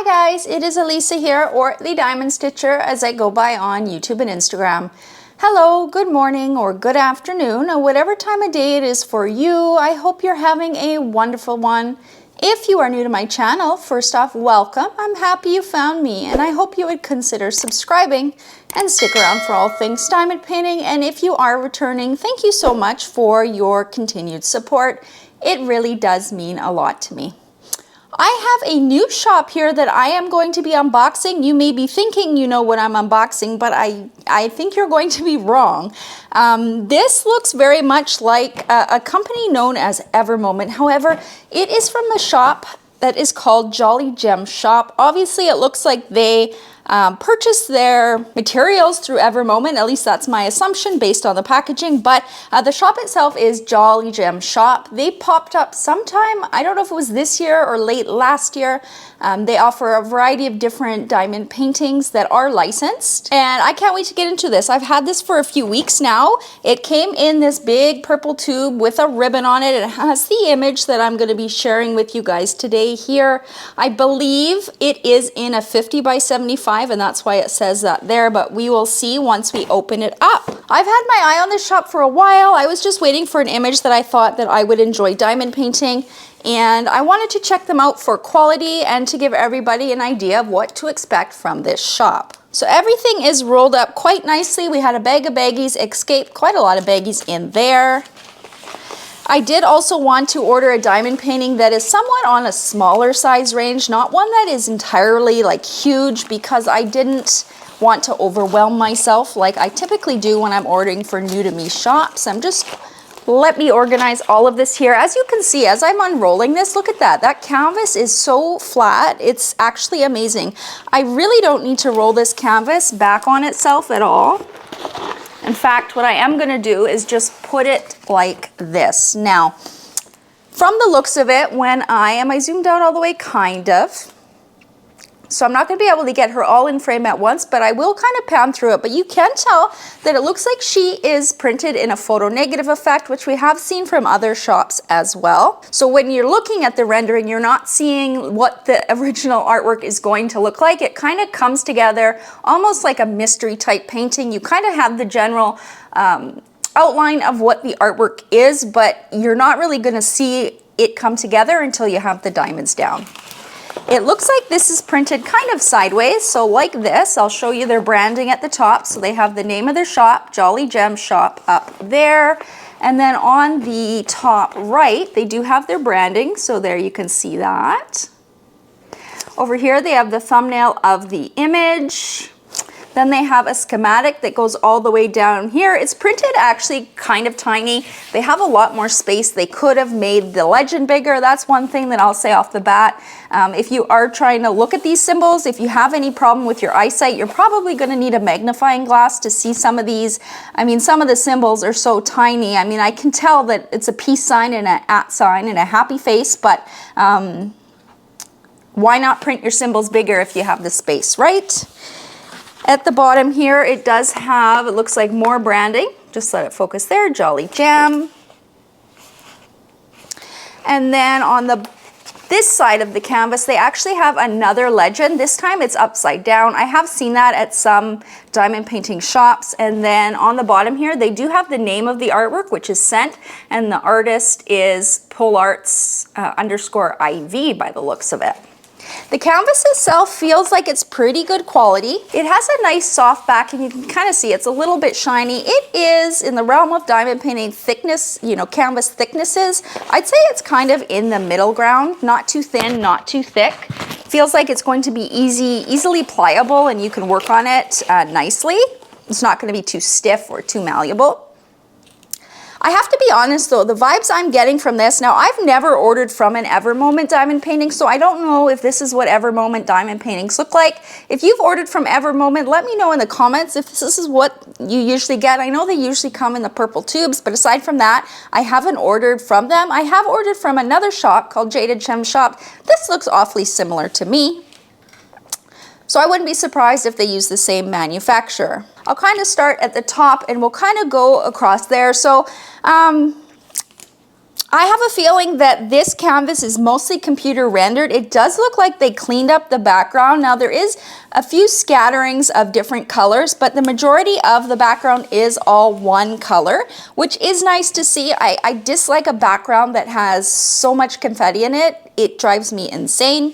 Hi guys, it is Elisa here, or the Diamond Stitcher as I go by on YouTube and Instagram. Hello, good morning or good afternoon, or whatever time of day it is for you. I hope you're having a wonderful one. If you are new to my channel, first off, welcome. I'm happy you found me, and I hope you would consider subscribing and stick around for all things diamond painting. And if you are returning, thank you so much for your continued support. It really does mean a lot to me. I have a new shop here that I am going to be unboxing. You may be thinking you know what I'm unboxing, but I think you're going to be wrong. This looks very much like a company known as Evermoment. However, it is from the shop that is called Jolly Gem Shop. Obviously, it looks like they purchase their materials through Evermoment. At least that's my assumption based on the packaging, but the shop itself is Jolly Gem Shop. They popped up sometime, I don't know if it was this year or late last year. They offer a variety of different diamond paintings that are licensed, and I can't wait to get into this. I've had this for a few weeks now. It came in this big purple tube with a ribbon on it. It has the image that I'm going to be sharing with you guys today here. I believe it is in a 50 by 75, and that's why it says that there, but we will see once we open it up. I've had my eye on this shop for a while. I was just waiting for an image that I thought that I would enjoy diamond painting, and I wanted to check them out for quality and to give everybody an idea of what to expect from this shop. So everything is rolled up quite nicely. We had a bag of baggies, escaped quite a lot of baggies in there. I did also want to order a diamond painting that is somewhat on a smaller size range, not one that is entirely like huge, because I didn't want to overwhelm myself like I typically do when I'm ordering for new to me shops. Let me organize all of this here. As you can see, as I'm unrolling this, look at that. That canvas is so flat. It's actually amazing. I really don't need to roll this canvas back on itself at all. In fact, what I am going to do is just put it like this. Now, from the looks of it, I zoomed out all the way, kind of. So I'm not going to be able to get her all in frame at once, but I will kind of pan through it. But you can tell that it looks like she is printed in a photo negative effect, which we have seen from other shops as well. So when you're looking at the rendering, you're not seeing what the original artwork is going to look like. It kind of comes together almost like a mystery type painting. You kind of have the general outline of what the artwork is, but you're not really going to see it come together until you have the diamonds down. It looks like this is printed kind of sideways, so like this. I'll show you their branding at the top. So they have the name of their shop, Jolly Gem Shop, up there. And then on the top right, they do have their branding, so there you can see that. Over here, they have the thumbnail of the image. Then they have a schematic that goes all the way down here. It's printed actually kind of tiny. They have a lot more space. They could have made the legend bigger. That's one thing that I'll say off the bat. If you are trying to look at these symbols, if you have any problem with your eyesight, you're probably going to need a magnifying glass to see some of these. I mean, some of the symbols are so tiny. I mean, I can tell that it's a peace sign and an @ sign and a happy face, but why not print your symbols bigger if you have the space, right? At the bottom here, it does have, it looks like more branding. Just let it focus there, Jolly Gem. And then on this side of the canvas, they actually have another legend. This time it's upside down. I have seen that at some diamond painting shops. And then on the bottom here, they do have the name of the artwork, which is sent, and the artist is Polarts _IV by the looks of it. The canvas itself feels like it's pretty good quality. It has a nice soft back, and you can kind of see it's a little bit shiny. It is in the realm of diamond painting thickness, canvas thicknesses. I'd say it's kind of in the middle ground, not too thin, not too thick. Feels like it's going to be easily pliable, and you can work on it nicely. It's not going to be too stiff or too malleable. I have to be honest though, the vibes I'm getting from this, now I've never ordered from an Evermoment diamond painting, so I don't know if this is what Evermoment diamond paintings look like. If you've ordered from Evermoment, let me know in the comments if this is what you usually get. I know they usually come in the purple tubes, but aside from that, I haven't ordered from them. I have ordered from another shop called Jolly Gem Shop. This looks awfully similar to me. So I wouldn't be surprised if they use the same manufacturer. I'll kind of start at the top and we'll kind of go across there. So I have a feeling that this canvas is mostly computer rendered. It does look like they cleaned up the background. Now there is a few scatterings of different colors, but the majority of the background is all one color, which is nice to see. I dislike a background that has so much confetti in it. It drives me insane.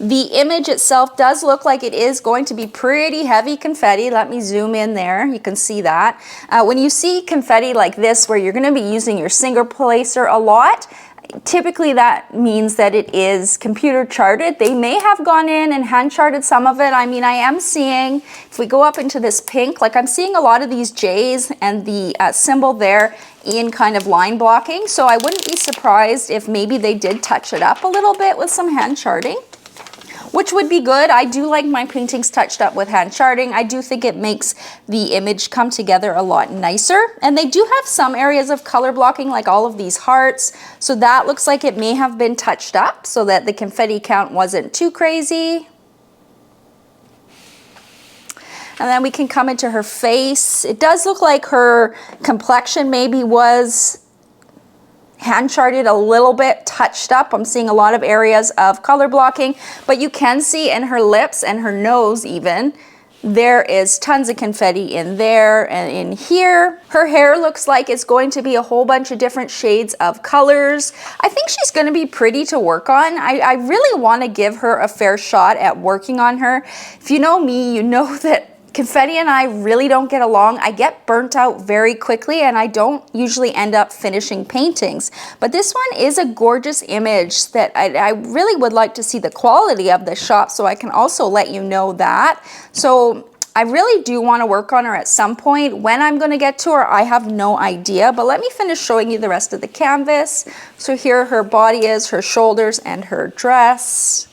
The image itself does look like it is going to be pretty heavy confetti. Let me zoom in there. You can see that. When you see confetti like this, where you're going to be using your finger placer a lot, typically that means that it is computer charted. They may have gone in and hand charted some of it. I mean, I am seeing, if we go up into this pink, like I'm seeing a lot of these J's and the symbol there in kind of line blocking. So I wouldn't be surprised if maybe they did touch it up a little bit with some hand charting, which would be good. I do like my paintings touched up with hand charting. I do think it makes the image come together a lot nicer. And they do have some areas of color blocking, like all of these hearts. So that looks like it may have been touched up so that the confetti count wasn't too crazy. And then we can come into her face. It does look like her complexion maybe was hand charted a little bit, touched up. I'm seeing a lot of areas of color blocking, but you can see in her lips and her nose even, there is tons of confetti in there and in here. Her hair looks like it's going to be a whole bunch of different shades of colors. I think she's going to be pretty to work on. I really want to give her a fair shot at working on her. If you know me, you know that confetti and I really don't get along. I get burnt out very quickly and I don't usually end up finishing paintings. But this one is a gorgeous image that I really would like to see the quality of the shot, so I can also let you know that. So I really do want to work on her at some point. When I'm going to get to her, I have no idea. But let me finish showing you the rest of the canvas. So here her body is, her shoulders, and her dress,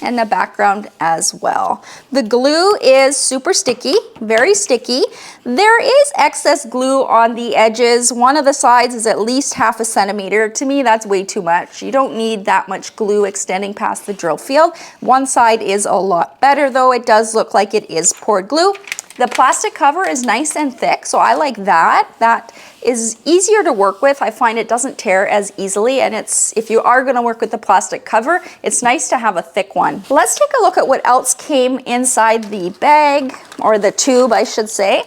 and the background as well. The glue is super sticky, very sticky. There is excess glue on the edges. One of the sides is at least 1/2 centimeter. To me, that's way too much. You don't need that much glue extending past the drill field. One side is a lot better though. It does look like it is poured glue. The plastic cover is nice and thick, so I like that. That is easier to work with. I find it doesn't tear as easily, and if you are going to work with the plastic cover, it's nice to have a thick one. Let's take a look at what else came inside the bag, or the tube, I should say.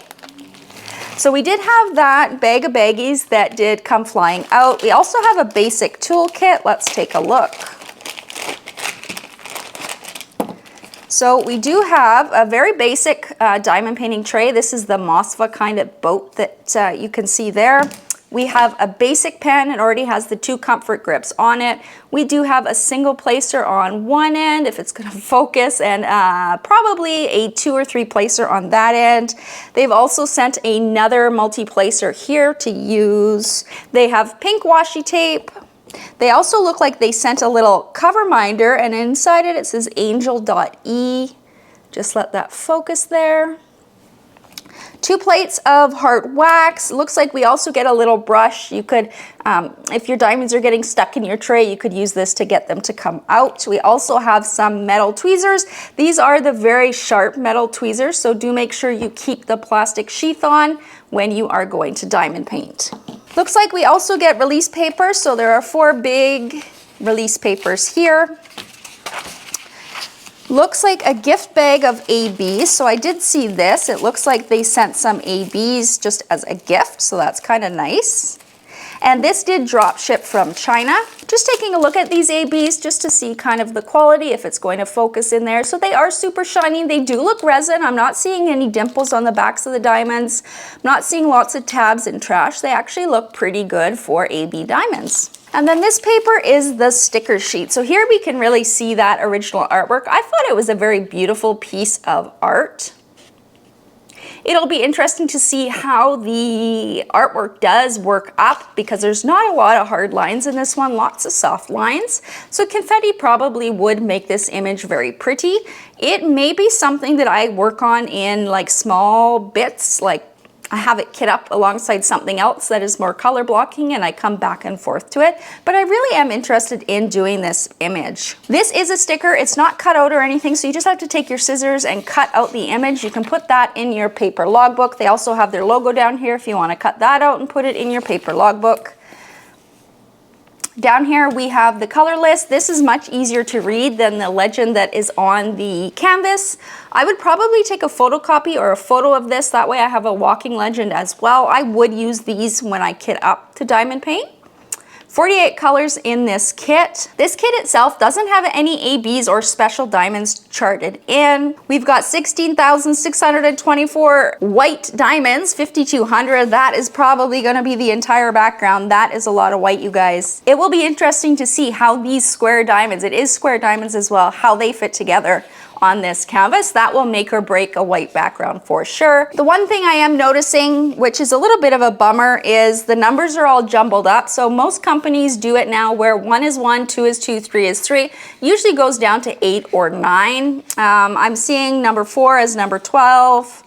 So we did have that bag of baggies that did come flying out. We also have a basic toolkit. Let's take a look. So we do have a very basic diamond painting tray. This is the Mosva kind of boat that you can see there. We have a basic pen. It already has the 2 comfort grips on it. We do have a single placer on one end if it's going to focus, and probably a 2 or 3 placer on that end. They've also sent another multi-placer here to use. They have pink washi tape. They also look like they sent a little cover minder, and inside it says Angel.E. Just let that focus there. 2 plates of hard wax. Looks like we also get a little brush. You could, if your diamonds are getting stuck in your tray, you could use this to get them to come out. We also have some metal tweezers. These are the very sharp metal tweezers, so do make sure you keep the plastic sheath on when you are going to diamond paint. Looks like we also get release paper, so there are 4 big release papers here. Looks like a gift bag of ABs, so I did see this. It looks like they sent some ABs just as a gift, so that's kind of nice. And this did drop ship from China. Just taking a look at these ABs just to see kind of the quality, if it's going to focus in there. So they are super shiny. They do look resin. I'm not seeing any dimples on the backs of the diamonds. I'm not seeing lots of tabs and trash. They actually look pretty good for AB diamonds. And then this paper is the sticker sheet. So here we can really see that original artwork. I thought it was a very beautiful piece of art. It'll be interesting to see how the artwork does work up, because there's not a lot of hard lines in this one, lots of soft lines. So confetti probably would make this image very pretty. It may be something that I work on in like small bits, like I have it kit up alongside something else that is more color blocking, and I come back and forth to it. But I really am interested in doing this image. This is a sticker. It's not cut out or anything, so you just have to take your scissors and cut out the image. You can put that in your paper logbook. They also have their logo down here if you want to cut that out and put it in your paper logbook. Down here we have the color list. This is much easier to read than the legend that is on the canvas. I would probably take a photocopy or a photo of this. That way I have a walking legend as well. I would use these when I kit up to diamond paint. 48 colors in this kit. This kit itself doesn't have any ABs or special diamonds charted in. We've got 16,624 white diamonds, 5,200. That is probably gonna be the entire background. That is a lot of white, you guys. It will be interesting to see how these square diamonds, it is square diamonds as well, how they fit together on this canvas. That will make or break a white background for sure. The one thing I am noticing, which is a little bit of a bummer, is the numbers are all jumbled up. So most companies do it now where 1 is 1, 2 is 2, 3 is 3. Usually goes down to 8 or 9. I'm seeing number 4 as number 12.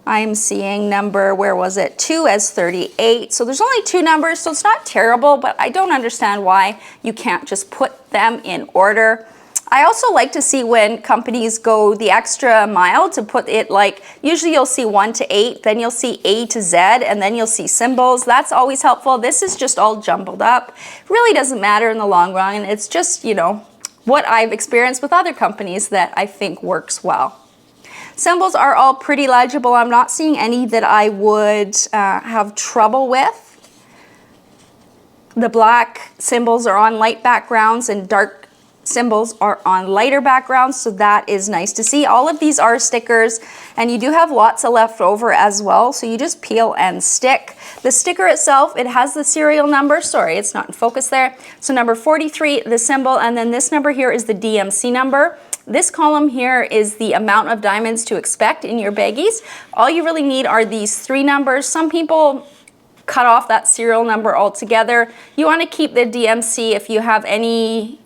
I'm seeing number, where was it, 2 as 38. So there's only 2 numbers, so it's not terrible, but I don't understand why you can't just put them in order. I also like to see when companies go the extra mile to put it, like, usually you'll see 1 to 8, then you'll see A to Z, and then you'll see symbols. That's always helpful. This is just all jumbled up. Really doesn't matter in the long run. And it's just, you know, what I've experienced with other companies that I think works well. Symbols are all pretty legible. I'm not seeing any that I would have trouble with. The black symbols are on light backgrounds and dark symbols are on lighter backgrounds, so that is nice to see. All of these are stickers, and you do have lots of left over as well, so you just peel and stick. The sticker itself, it has the serial number. Sorry, it's not in focus there. So number 43, the symbol, and then this number here is the DMC number. This column here is the amount of diamonds to expect in your baggies. All you really need are these 3 numbers. Some people cut off that serial number altogether. You want to keep the DMC if you have any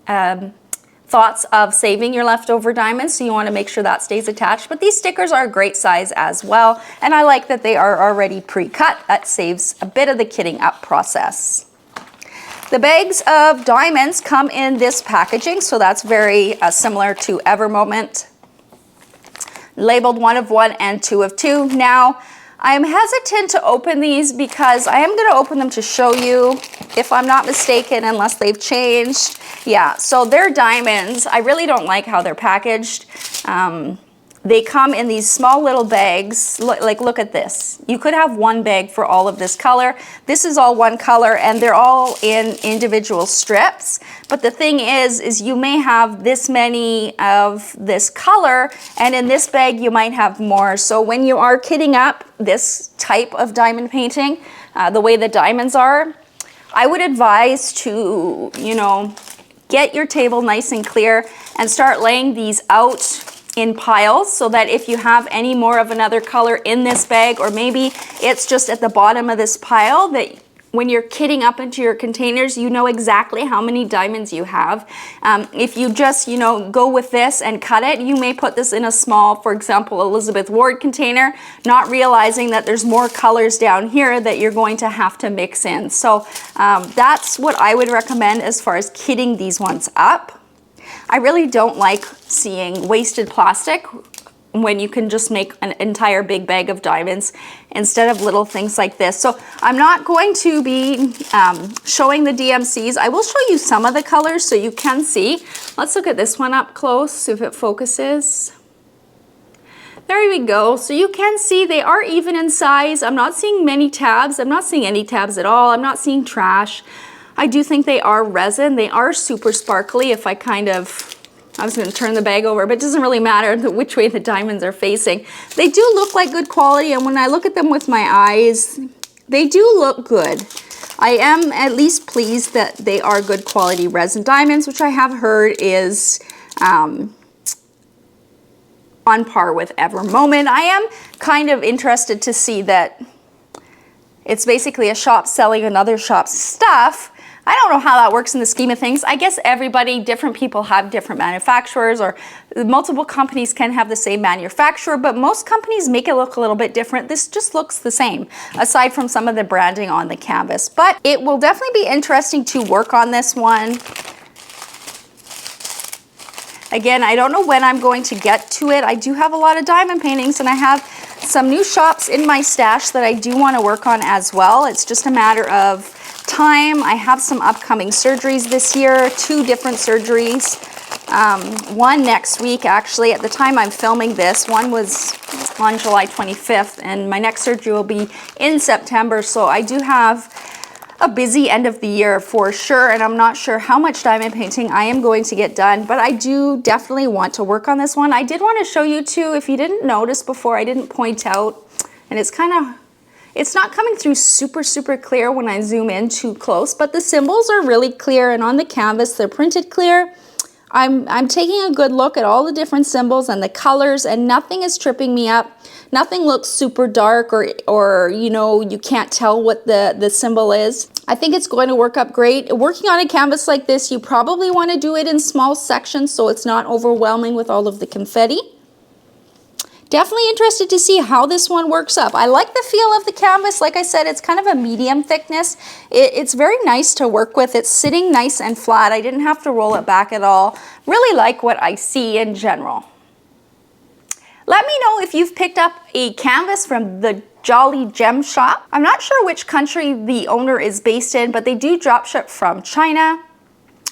thoughts of saving your leftover diamonds, so you want to make sure that stays attached. But these stickers are a great size as well, and I like that they are already pre-cut. That saves a bit of the kitting up process. The bags of diamonds come in this packaging, so that's very similar to Evermoment. Labeled 1 of 1 and 2 of 2. Now, I am hesitant to open these because I am going to open them to show you, if I'm not mistaken, unless they've changed. Yeah, so they're diamonds. I really don't like how they're packaged. They come in these small little bags. Look at this. You could have one bag for all of this color. This is all one color, and they're all in individual strips. But the thing is you may have this many of this color, and in this bag you might have more. So when you are kitting up this type of diamond painting, the way the diamonds are, I would advise to, you know, get your table nice and clear and start laying these out in piles, so that if you have any more of another color in this bag, or maybe it's just at the bottom of this pile, that when you're kitting up into your containers, you know exactly how many diamonds you have. If you just, you know, go with this and cut it, you may put this in a small, for example, Elizabeth Ward container, not realizing that there's more colors down here that you're going to have to mix in. So that's what I would recommend as far as kitting these ones up. I really don't like seeing wasted plastic when you can just make an entire big bag of diamonds instead of little things like this. So I'm not going to be showing the DMCs. I will show you some of the colors so you can see. Let's look at this one up close, if it focuses. There we go. So you can see they are even in size. I'm not seeing many tabs. I'm not seeing any tabs at all. I'm not seeing trash. I do think they are resin. They are super sparkly. If I was going to turn the bag over, but it doesn't really matter which way the diamonds are facing. They do look like good quality, and when I look at them with my eyes, they do look good. I am at least pleased that they are good quality resin diamonds, which I have heard is on par with Evermoment. I am kind of interested to see that it's basically a shop selling another shop's stuff. I don't know how that works in the scheme of things. I guess different people have different manufacturers, or multiple companies can have the same manufacturer, but most companies make it look a little bit different. This just looks the same, aside from some of the branding on the canvas. But it will definitely be interesting to work on this one. Again, I don't know when I'm going to get to it. I do have a lot of diamond paintings, and I have some new shops in my stash that I do want to work on as well. It's just a matter of time. I have some upcoming surgeries this year, 2 different surgeries. One next week, actually. At the time I'm filming this, one was on July 25th, and my next surgery will be in September. So I do have a busy end of the year for sure, and I'm not sure how much diamond painting I am going to get done, but I do definitely want to work on this one. I did want to show you too, if you didn't notice before, I didn't point out, and it's not coming through super clear when I zoom in too close, but the symbols are really clear, and on the canvas they're printed clear. I'm taking a good look at all the different symbols and the colors, and nothing is tripping me up. Nothing looks super dark or you know, you can't tell what the symbol is. I think it's going to work up great. Working on a canvas like this, you probably want to do it in small sections so it's not overwhelming with all of the confetti. Definitely interested to see how this one works up. I like the feel of the canvas. Like I said, it's kind of a medium thickness. It's very nice to work with. It's sitting nice and flat. I didn't have to roll it back at all. Really like what I see in general. Let me know if you've picked up a canvas from the Jolly Gem Shop. I'm not sure which country the owner is based in, but they do drop ship from China.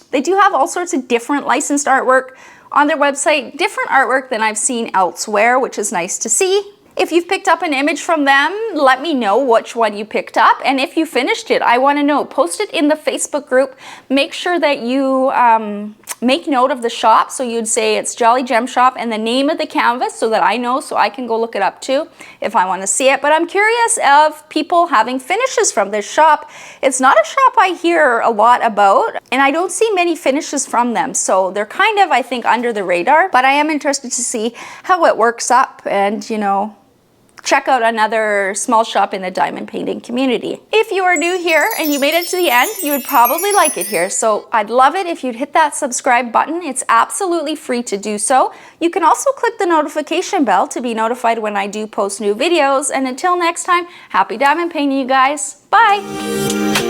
They do have all sorts of different licensed artwork on their website, different artwork than I've seen elsewhere, which is nice to see. If you've picked up an image from them, let me know which one you picked up, and if you finished it, I want to know. Post it in the Facebook group. Make sure that you make note of the shop, so you'd say it's Jolly Gem Shop and the name of the canvas so that I know, so I can go look it up too if I want to see it. But I'm curious of people having finishes from this shop. It's not a shop I hear a lot about, and I don't see many finishes from them, so they're kind of, I think, under the radar, but I am interested to see how it works up and, you know, check out another small shop in the diamond painting community. If you are new here and you made it to the end, you would probably like it here. So I'd love it if you'd hit that subscribe button. It's absolutely free to do so. You can also click the notification bell to be notified when I do post new videos. And until next time, happy diamond painting, you guys. Bye.